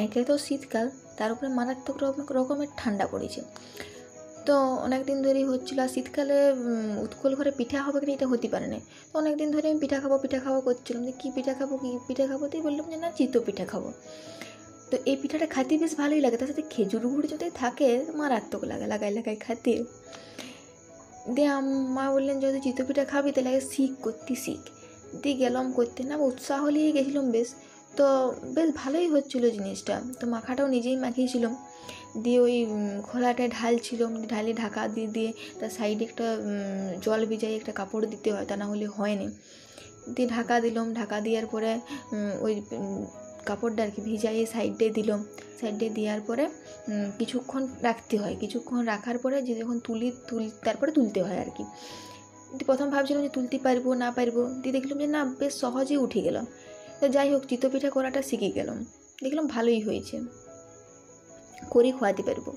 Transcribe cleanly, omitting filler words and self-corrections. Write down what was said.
একে তো শীতকাল, তার উপরে মারাত্মক রকমের ঠান্ডা পড়েছে। তো অনেক দিন ধরেই হচ্ছিলো, আর শীতকালে উৎকল ঘরে পিঠা হবে কিনা এটা হতে পারে না। তো অনেক দিন ধরে আমি পিঠা খাবো করছিলাম, যে কী পিঠা খাবো দিয়ে বললাম যে না, চিতই পিঠা খাবো। তো এই পিঠাটা খাইতে বেশ ভালোই লাগে, তার সাথে খেজুর গুড় যদি থাকে মারাত্মক লাগে, লাগাই খাইতে। দিয়ে মা বললেন যদি চিতই পিঠা খাবি তাহলে আগে শিখ। দিয়ে গেলাম করতে, না উৎসাহ নিয়ে গেছিলাম বেশ। তো বেশ ভালোই হচ্ছিলো জিনিসটা। তো মাখাটাও নিজেই মাখিয়েছিলাম, দিয়ে ওই খোলাটায় ঢালছিলাম, ঢালে ঢাকা দিয়ে তার সাইডে একটা জল ভিজাই একটা কাপড় দিতে হয়, তা না হলে হয় না। দিয়ে ঢাকা দিলাম, ঢাকা দেওয়ার পরে ওই কাপড়টা আর কি ভিজাইয়ে সাইডে দিলাম। সাইডে দেওয়ার পরে কিছুক্ষণ রাখতে হয়, কিছুক্ষণ রাখার পরে যে যখন তারপরে তুলতে হয় আর কি। প্রথম ভাবছিলাম যে তুলতে পারবো না পারবো, দিয়ে দেখলাম যে না, বেশ সহজেই উঠে গেল। তো যাই হোক, চিতই পিঠা করাটা শিখে গেলাম, দেখলাম ভালোই হয়েছে, করে খোয়াতে পারবো।